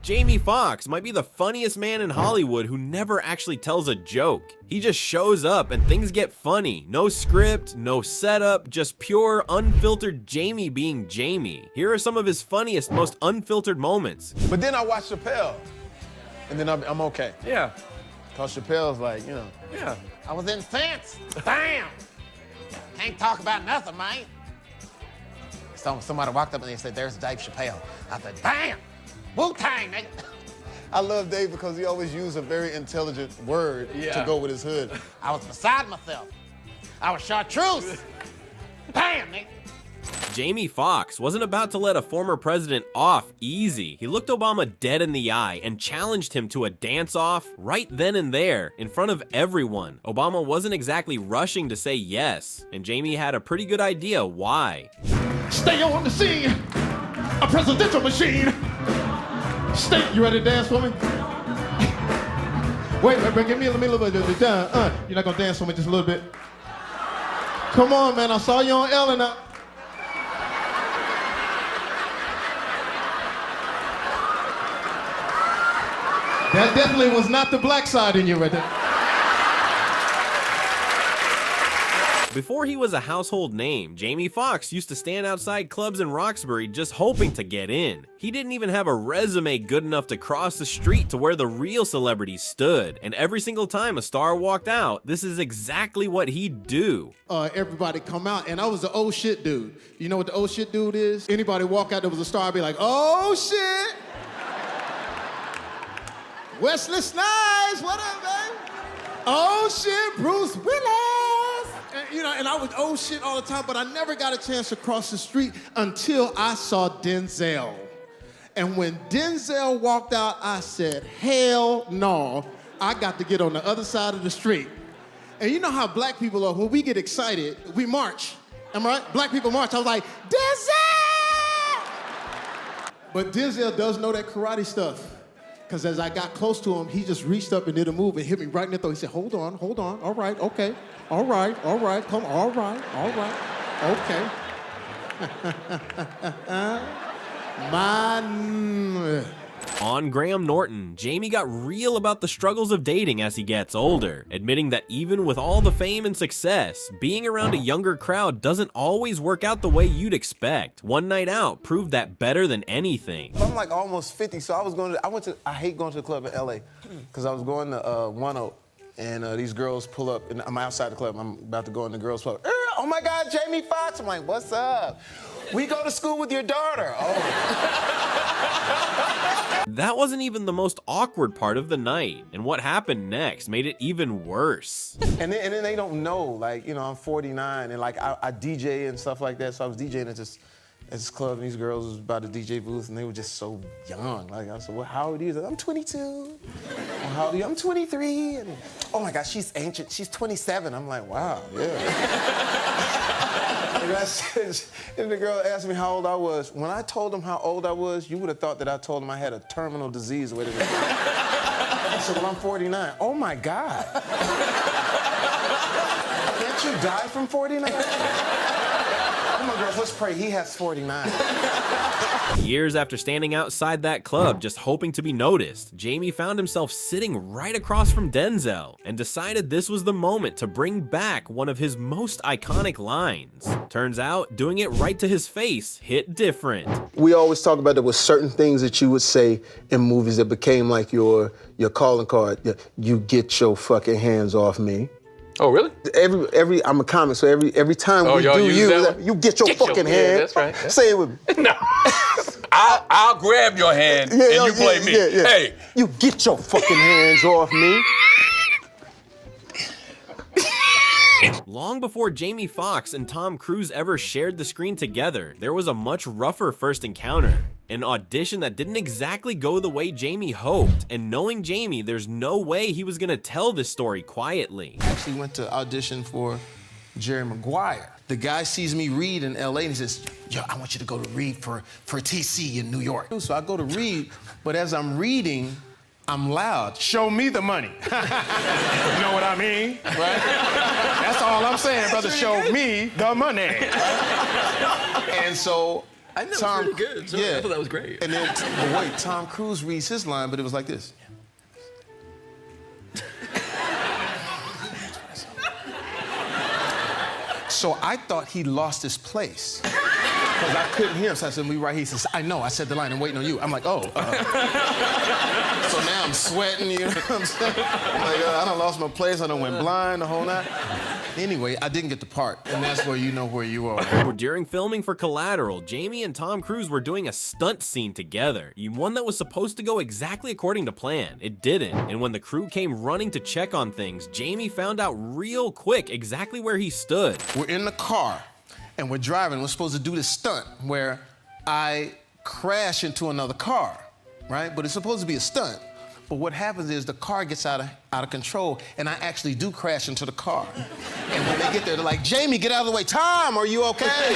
Jamie Foxx might be the funniest man in Hollywood who never actually tells a joke. He just shows up and things get funny. No script, no setup, just pure unfiltered Jamie being Jamie. Here are some of his funniest, most unfiltered moments. But then I watch Chappelle, and then I'm okay. Yeah. Cause Chappelle's like, you know. Yeah. I was incensed. Bam! Can't talk about nothing, man. Somebody walked up and they said, "There's Dave Chappelle." I said, "Bam! Wu-Tang, nigga." I love Dave because he always used a very intelligent word to go with his hood. I was beside myself. I was chartreuse. Bam, nigga. Jamie Foxx wasn't about to let a former president off easy. He looked Obama dead in the eye and challenged him to a dance-off right then and there, in front of everyone. Obama wasn't exactly rushing to say yes, and Jamie had a pretty good idea why. Stay on the scene, a presidential machine. Stay, you ready to dance for me? Wait, give me a little bit of the you're not gonna dance for me just a little bit? Come on, man, I saw you on Ellen. That definitely was not the black side in you right there. Before he was a household name, Jamie Foxx used to stand outside clubs in Roxbury just hoping to get in. He didn't even have a resume good enough to cross the street to where the real celebrities stood. And every single time a star walked out, this is exactly what he'd do. Everybody come out, and I was the oh shit dude. You know what the oh shit dude is? Anybody walk out that was a star, I'd be like, oh shit! Wesley Snipes, what up, man? Oh shit, Bruce Willis! And I would oh shit all the time, but I never got a chance to cross the street until I saw Denzel. And when Denzel walked out, I said, hell no, I got to get on the other side of the street. And you know how black people are, when we get excited, we march. Am I right? Black people march. I was like, Denzel! But Denzel does know that karate stuff. Because as I got close to him, he just reached up and did a move and hit me right in the throat. He said, hold on, all right, okay. All right, come, all right, okay. Man. On Graham Norton, Jamie got real about the struggles of dating as he gets older, admitting that even with all the fame and success, being around a younger crowd doesn't always work out the way you'd expect. One night out proved that better than anything. I'm like almost 50, so I hate going to the club in LA, because I was going to 10, and these girls pull up, and I'm outside the club, I'm about to go in the girls' club. Oh my God, Jamie Foxx. I'm like, what's up? We go to school with your daughter. Oh. That wasn't even the most awkward part of the night, and what happened next made it even worse. And then they don't know, like, you know, I'm 49, and like I DJ and stuff like that, so I was DJing at this club, and these girls was about the DJ booth, and they were just so young. Like, I said, well, how old are you? I'm 22. Well, how old are you? I'm 23. And, oh my God, she's ancient. She's 27. I'm like, wow, yeah. And the girl asked me how old I was. When I told them how old I was, you would have thought that I told them I had a terminal disease. Wait a minute. I said, well, I'm 49. Oh my God. Can't you die from 49? Come on, girls, let's pray. He has 49. Years after standing outside that club just hoping to be noticed, Jamie found himself sitting right across from Denzel and decided this was the moment to bring back one of his most iconic lines. Turns out, doing it right to his face hit different. We always talk about there were certain things that you would say in movies that became like your calling card. You get your fucking hands off me. Oh, really? I'm a comic, so every time we do you get your fucking hand. That's right. Yeah. Say it with me. No. I'll grab your hand and you play me. Yeah. Hey. You get your fucking hands off me. Long before Jamie Foxx and Tom Cruise ever shared the screen together, there was a much rougher first encounter. An audition that didn't exactly go the way Jamie hoped, and knowing Jamie, there's no way he was gonna tell this story quietly. I actually went to audition for Jerry Maguire. The guy sees me read in LA and he says, yo, I want you to go to read for TC in New York. So I go to read, but as I'm reading, I'm loud. Show me the money. You know what I mean, right? That's all I'm saying, brother. Show me the money. And so I know, it was really good. So I thought that was great. And then, but wait, Tom Cruise reads his line, but it was like this. So I thought he lost his place. Because I couldn't hear him, so I said, "We right here." He says, "I know, I said the line, I'm waiting on you." I'm like, "Oh." So now I'm sweating, you know what I'm saying? I'm like, I done lost my place, I done went blind the whole night. Anyway, I didn't get the part, and that's where you know where you are. During filming for Collateral, Jamie and Tom Cruise were doing a stunt scene together, one that was supposed to go exactly according to plan. It didn't, and when the crew came running to check on things, Jamie found out real quick exactly where he stood. We're in the car, and we're driving. We're supposed to do this stunt where I crash into another car, right? But it's supposed to be a stunt. But what happens is the car gets out of control, and I actually do crash into the car. And when they get there, they're like, "Jamie, get out of the way. Tom, are you okay?"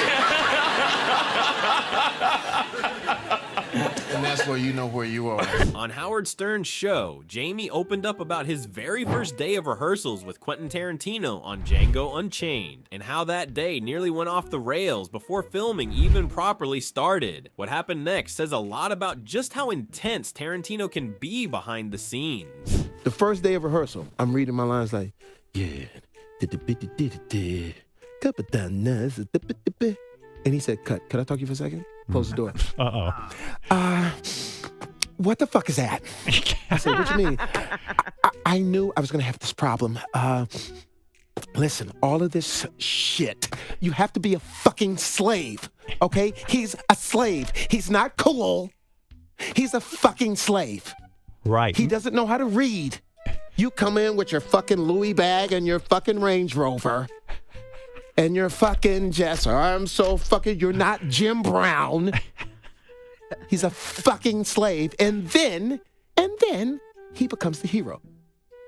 And that's where you know where you are. On Howard Stern's show, Jamie opened up about his very first day of rehearsals with Quentin Tarantino on Django Unchained, and how that day nearly went off the rails before filming even properly started. What happened next says a lot about just how intense Tarantino can be behind the scenes. The first day of rehearsal, I'm reading my lines like, and he said, "Cut. Could I talk to you for a second?" Close the door. What the fuck is that? I said, "What you mean?" I knew I was gonna have this problem. Listen, all of this shit, you have to be a fucking slave, okay? He's a slave. He's not cool. He's a fucking slave. Right. He doesn't know how to read. You come in with your fucking Louis bag and your fucking Range Rover and your fucking Jess. I'm so fucking, you're not Jim Brown. He's a fucking slave. And then he becomes the hero.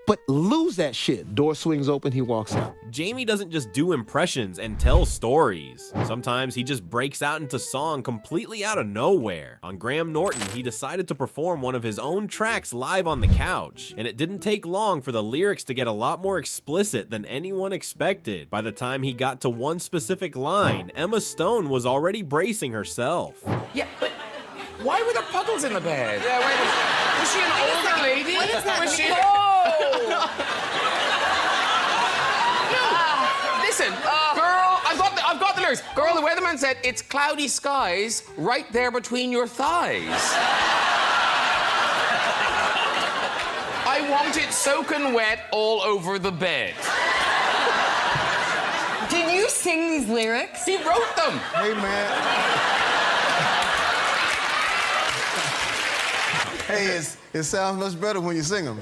But lose that shit. Door swings open, he walks out. Jamie doesn't just do impressions and tell stories. Sometimes he just breaks out into song completely out of nowhere. On Graham Norton, he decided to perform one of his own tracks live on the couch, and it didn't take long for the lyrics to get a lot more explicit than anyone expected. By the time he got to one specific line, Emma Stone was already bracing herself. Yeah, but why were there puddles in the bed? Yeah, wait a minute. Was she an older lady? What is that? Was she... Listen, girl, I've got the lyrics. Girl, the weatherman said it's cloudy skies right there between your thighs. I want it soaking wet all over the bed. Did you sing these lyrics? He wrote them. Hey, man. Hey, it sounds much better when you sing them.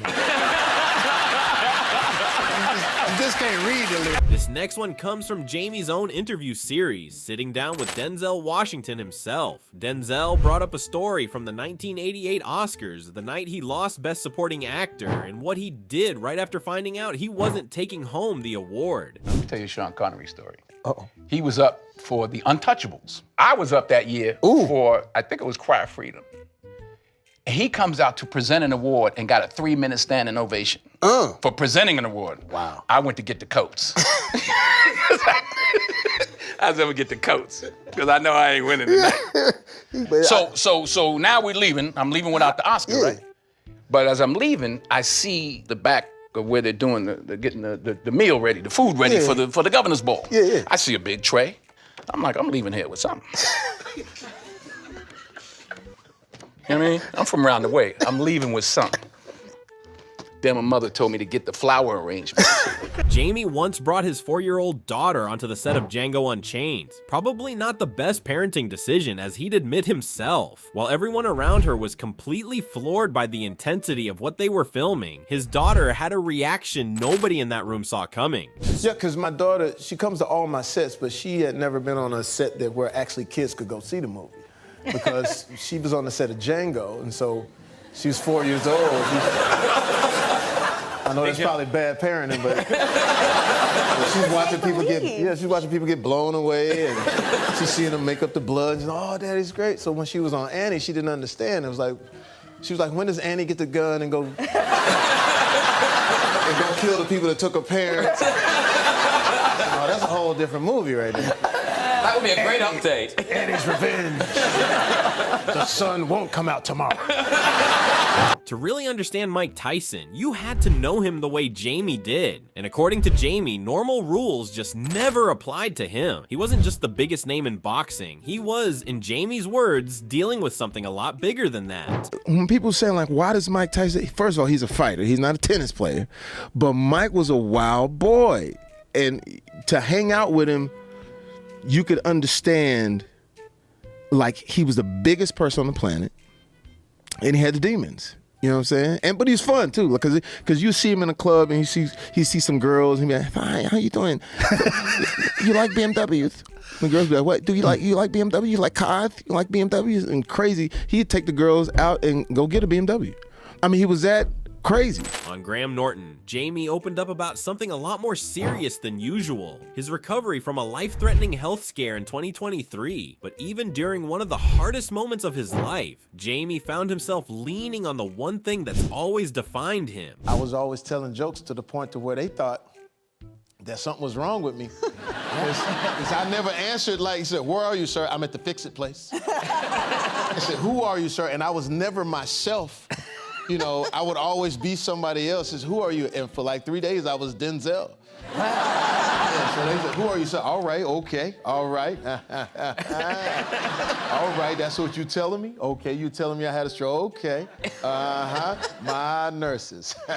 You just can't read the lyrics. This next one comes from Jamie's own interview series, sitting down with Denzel Washington himself. Denzel brought up a story from the 1988 Oscars, the night he lost Best Supporting Actor, and what he did right after finding out he wasn't taking home the award. Let me tell you a Sean Connery story. Uh-oh. He was up for The Untouchables. I was up that year for, I think it was Cry of Freedom. He comes out to present an award and got a 3-minute standing ovation for presenting an award. Wow. I went to get the coats. I was gonna get the coats because I know I ain't winning tonight. So now we're leaving. I'm leaving without the Oscar, right? But as I'm leaving, I see the back of where they're doing getting the meal ready, the food ready for the governor's ball. I see a big tray. I'm like, I'm leaving here with something. You know what I mean? I'm from around the way. I'm leaving with something. Then my mother told me to get the flower arrangement. Jamie once brought his 4-year-old daughter onto the set of Django Unchained. Probably not the best parenting decision, as he'd admit himself. While everyone around her was completely floored by the intensity of what they were filming, his daughter had a reaction nobody in that room saw coming. Yeah, because my daughter, she comes to all my sets, but she had never been on a set where actually kids could go see the movie. Because she was on the set of Django, and so she was 4 years old. I know that's probably bad parenting, but she's watching people get blown away, and she's seeing them make up the blood. And oh, Daddy's great. So when she was on Annie, she didn't understand. It was like, she was like, when does Annie get the gun and go kill the people that took her parents? Oh, that's a whole different movie right there. That would be a great update. Eddie's revenge. The sun won't come out tomorrow. To really understand Mike Tyson, you had to know him the way Jamie did. And according to Jamie, normal rules just never applied to him. He wasn't just the biggest name in boxing. He was, in Jamie's words, dealing with something a lot bigger than that. When people say, like, why does Mike Tyson... First of all, he's a fighter. He's not a tennis player. But Mike was a wild boy. And to hang out with him, you could understand, like, he was the biggest person on the planet. And he had the demons. You know what I'm saying? But he's fun too, because you see him in a club and he sees some girls and he be like, "Hi, how you doing? You like BMWs?" The girls be like, "What? Do you like BMW? You like cars? You like BMWs?" And crazy, he'd take the girls out and go get a BMW. I mean, he was that crazy. On Graham Norton, Jamie opened up about something a lot more serious than usual. His recovery from a life-threatening health scare in 2023. But even during one of the hardest moments of his life, Jamie found himself leaning on the one thing that's always defined him. I was always telling jokes to the point to where they thought that something was wrong with me. Because I never answered like, he said, "Where are you, sir?" "I'm at the fix-it place." I said, "Who are you, sir?" And I was never myself. You know, I would always be somebody else. Says, "Who are you?" And for like 3 days, I was Denzel. Yeah, so they said, "Who are you, sir?" "All right, okay, all right." "All right, that's what you telling me?" "Okay, you telling me I had a stroke?" "Okay, my nurses." You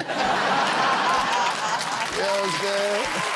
know what I'm saying?